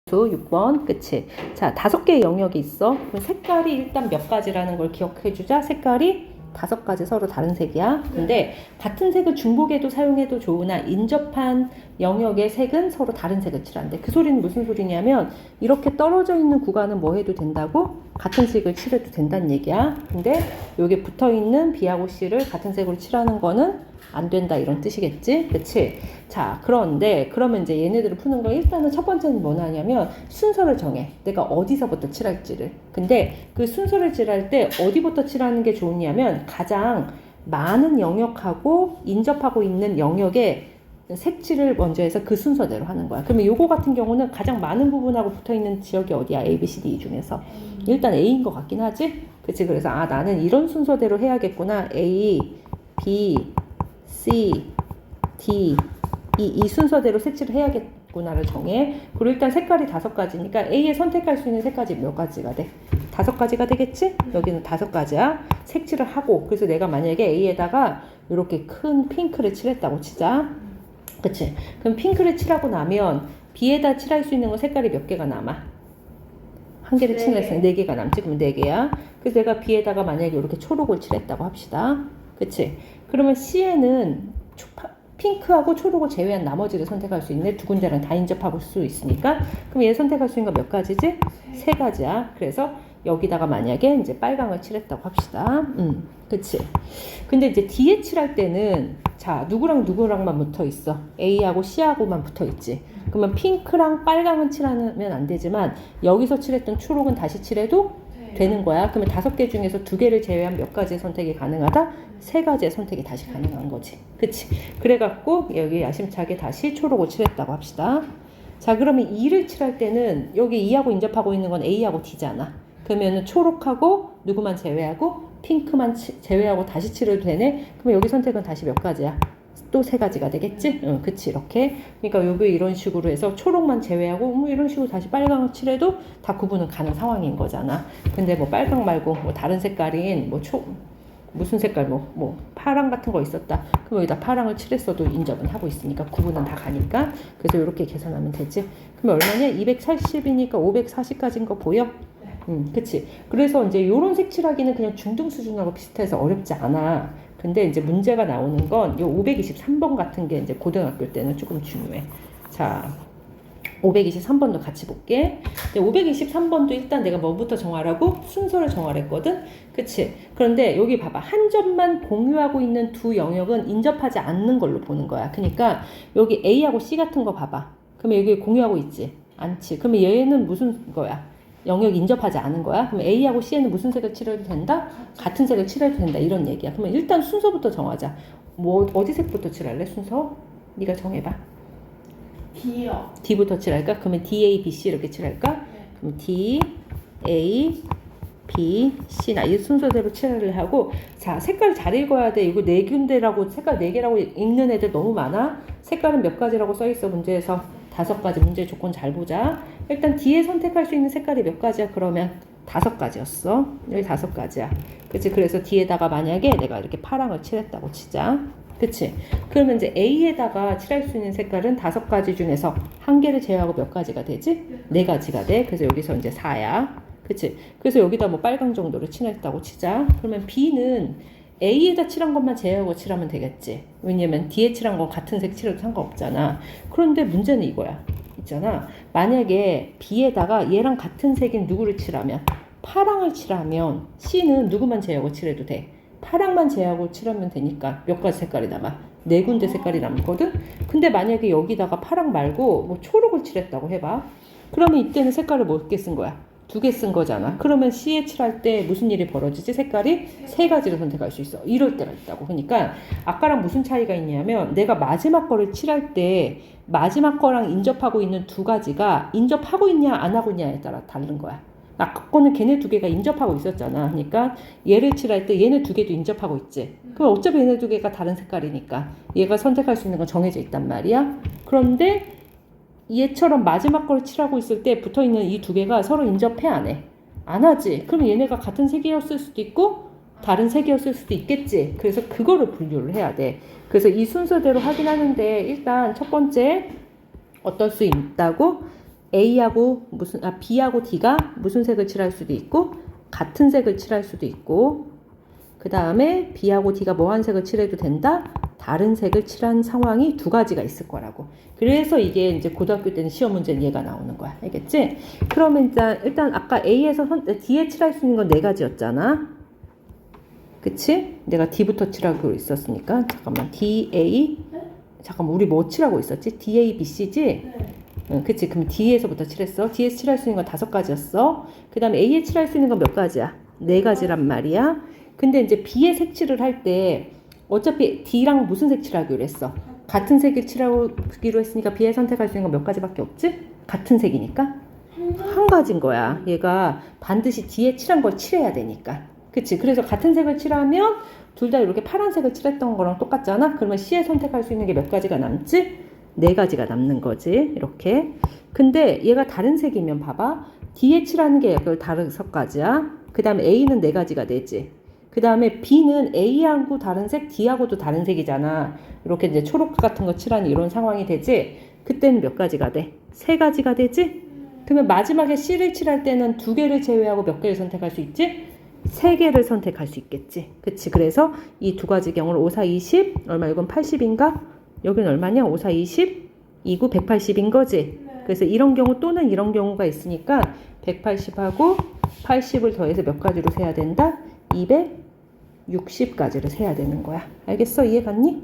6번, 그치? 자, 5개의 영역이 있어. 그럼 색깔이 일단 몇 가지라는 걸 기억해주자. 색깔이 5가지 서로 다른 색이야. 근데 같은 색을 중복해도 사용해도 좋으나 인접한 영역의 색은 서로 다른 색을 칠한대. 그 소리는 무슨 소리냐면 이렇게 떨어져 있는 구간은 뭐 해도 된다고? 같은 색을 칠해도 된다는 얘기야. 근데 여기 붙어있는 B하고 C를 같은 색으로 칠하는 거는 안 된다 이런 뜻이겠지? 그치? 자, 그런데 그러면 이제 얘네들을 푸는 거 일단은 첫 번째는 뭐냐면 순서를 정해. 내가 어디서부터 칠할지를. 근데 그 순서를 칠할 때 어디부터 칠하는 게 좋으냐면 가장 많은 영역하고 인접하고 있는 영역에 색칠을 먼저 해서 그 순서대로 하는 거야. 그러면 요거 같은 경우는 가장 많은 부분하고 붙어있는 지역이 어디야? A, B, C, D 이 중에서. 일단 A인 것 같긴 하지? 그치? 그래서 아, 나는 이런 순서대로 해야겠구나. A, B, C, D 이 순서대로 색칠을 해야겠구나를 정해. 그리고 일단 색깔이 5가지니까 A에 선택할 수 있는 색깔이 몇 가지가 돼? 5가지가 되겠지? 여기는 5가지야. 색칠을 하고 그래서 내가 만약에 A에다가 이렇게 큰 핑크를 칠했다고 치자. 그치? 그럼 핑크를 칠하고 나면 B에다 칠할 수 있는 거 색깔이 몇 개가 남아? 한 개를 칠했으니 4개가 남지? 그러면 4개야. 그래서 내가 B에다가 만약에 이렇게 초록을 칠했다고 합시다. 그치? 그러면 C에는 핑크하고 초록을 제외한 나머지를 선택할 수 있네. 2군데랑 다 인접할 수 있으니까. 그럼 얘 선택할 수 있는 거 몇 가지지? 3가지야. 그래서 여기다가 만약에 이제 빨강을 칠했다고 합시다. 그치? 근데 이제 D에 칠할 때는 자, 누구랑 누구랑만 붙어 있어? A하고 C하고만 붙어 있지. 그러면 핑크랑 빨강은 칠하면 안 되지만 여기서 칠했던 초록은 다시 칠해도 되는 거야. 그러면 5개 중에서 2개를 제외한 몇 가지의 선택이 가능하다? 3가지의 선택이 다시 가능한 거지. 그치? 그래갖고 여기 야심차게 다시 초록을 칠했다고 합시다. 자, 그러면 2를 칠할 때는 여기 2하고 인접하고 있는 건 A하고 D잖아. 그러면은 초록하고 누구만 제외하고 핑크만 제외하고 다시 칠해도 되네? 그러면 여기 선택은 다시 몇 가지야? 또 3가지가 되겠지? 응, 그치, 이렇게. 그러니까 여기 이런 식으로 해서 초록만 제외하고 뭐 이런 식으로 다시 빨강을 칠해도 다 구분은 가는 상황인 거잖아. 근데 뭐 빨강 말고 뭐 다른 색깔인 뭐 무슨 색깔 뭐 파랑 같은 거 있었다. 그럼 여기다 파랑을 칠했어도 인접은 하고 있으니까 구분은 다 가니까. 그래서 이렇게 계산하면 되지. 그럼 얼마냐? 280이니까 540까지인 거 보여? 그치. 그래서 이제 요런 색칠하기는 그냥 중등 수준하고 비슷해서 어렵지 않아. 근데 이제 문제가 나오는 건 요 523번 같은 게 이제 고등학교 때는 조금 중요해. 자, 523번도 같이 볼게. 523번도 일단 내가 뭐부터 정하라고? 순서를 정하랬거든? 그치? 그런데 여기 봐봐. 한 점만 공유하고 있는 두 영역은 인접하지 않는 걸로 보는 거야. 그러니까 여기 A하고 C 같은 거 봐봐. 그러면 여기 공유하고 있지? 않지. 그러면 얘는 무슨 거야? 영역 인접하지 않은 거야? 그럼 A하고 C에는 무슨 색을 칠해도 된다? 같은 색을 칠해도 된다. 이런 얘기야. 그러면 일단 순서부터 정하자. 뭐 어디 색부터 칠할래? 순서? 네가 정해봐. D요. D부터 칠할까? 그러면 D, A, B, C 이렇게 칠할까? 네. 그럼 D, A, B, C 나 이 순서대로 칠을 하고 자 색깔 잘 읽어야 돼. 이거 4군데라고 색깔 4개라고 읽는 애들 너무 많아. 색깔은 몇 가지라고 써있어 문제에서 5가지. 문제 조건 잘 보자. 일단 D에 선택할 수 있는 색깔이 몇 가지야? 그러면 5가지였어. 여기 5가지야. 그치? 그래서 D에다가 만약에 내가 이렇게 파랑을 칠했다고 치자. 그치? 그러면 이제 A에다가 칠할 수 있는 색깔은 5가지 중에서 1개를 제외하고 몇 가지가 되지? 4가지가 돼. 그래서 여기서 이제 4야. 그치? 그래서 여기다 뭐 빨강 정도로 칠했다고 치자. 그러면 B는 A에다 칠한 것만 제외하고 칠하면 되겠지. 왜냐면 D에 칠한 건 같은 색 칠해도 상관없잖아. 그런데 문제는 이거야. 있잖아. 만약에 B에다가 얘랑 같은 색인 누구를 칠하면 파랑을 칠하면 C는 누구만 제외하고 칠해도 돼. 파랑만 제외하고 칠하면 되니까 몇 가지 색깔이 남아? 4군데 색깔이 남거든? 근데 만약에 여기다가 파랑 말고 뭐 초록을 칠했다고 해봐. 그러면 이때는 색깔을 몇 개 쓴 거야? 2개 쓴 거잖아. 그러면 C에 칠할 때 무슨 일이 벌어지지? 색깔이 3가지를 선택할 수 있어. 이럴 때가 있다고. 그러니까 아까랑 무슨 차이가 있냐면 내가 마지막 거를 칠할 때 마지막 거랑 인접하고 있는 2가지가 인접하고 있냐 안 하고 있냐에 따라 다른 거야. 아까 거는 걔네 2개가 인접하고 있었잖아. 그러니까 얘를 칠할 때 얘네 2개도 인접하고 있지. 그럼 어차피 얘네 2개가 다른 색깔이니까 얘가 선택할 수 있는 건 정해져 있단 말이야. 그런데 얘처럼 마지막 걸 칠하고 있을 때 붙어있는 이 2개가 서로 인접해 안 해? 안 하지. 그럼 얘네가 같은 색이었을 수도 있고 다른 색이었을 수도 있겠지. 그래서 그거를 분류를 해야 돼. 그래서 이 순서대로 하긴 하는데 일단 첫 번째 어떨 수 있다고? A하고 B하고 D가 무슨 색을 칠할 수도 있고 같은 색을 칠할 수도 있고 그 다음에 B하고 D가 뭐한 색을 칠해도 된다? 다른 색을 칠한 상황이 두 가지가 있을 거라고. 그래서 이게 이제 고등학교 때는 시험 문제는 얘가 나오는 거야. 알겠지? 그러면 일단 아까 A에서 D에 칠할 수 있는 건 네 가지였잖아. 그치? 내가 D부터 칠하고 있었으니까. 잠깐만. DA. 잠깐만. 우리 뭐 칠하고 있었지? DA, BC지? 네. 응, 그치? 그럼 D에서부터 칠했어. D에서 칠할 수 있는 건 5가지였어. 그 다음에 A에 칠할 수 있는 건 몇 가지야? 4가지란 말이야. 근데 이제 B에 색칠을 할 때 어차피 D랑 무슨 색 칠하기로 했어? 같은 색을 칠하기로 했으니까 B에 선택할 수 있는 건 몇 가지밖에 없지? 같은 색이니까 한 가지인 거야. 얘가 반드시 D에 칠한 걸 칠해야 되니까. 그치? 그래서 같은 색을 칠하면 둘 다 이렇게 파란색을 칠했던 거랑 똑같잖아? 그러면 C에 선택할 수 있는 게 몇 가지가 남지? 4가지가 남는 거지. 이렇게. 근데 얘가 다른 색이면 봐봐. D에 칠하는 게 5가지야. 그 다음에 A는 4가지가 되지. 그 다음에 B는 A하고 다른 색, D하고도 다른 색이잖아. 이렇게 이제 초록 같은 거 칠하는 이런 상황이 되지. 그때는 몇 가지가 돼? 3가지가 되지? 그러면 마지막에 C를 칠할 때는 2개를 제외하고 몇 개를 선택할 수 있지? 3개를 선택할 수 있겠지. 그치? 그래서 이 2가지 경우는 5, 4, 20, 얼마? 이건 80인가? 여기는 얼마냐? 5, 4, 20, 2, 9, 180인 거지. 그래서 이런 경우 또는 이런 경우가 있으니까 180하고 80을 더해서 몇 가지로 세야 된다? 260가지를 세야 되는 거야. 알겠어? 이해 갔니?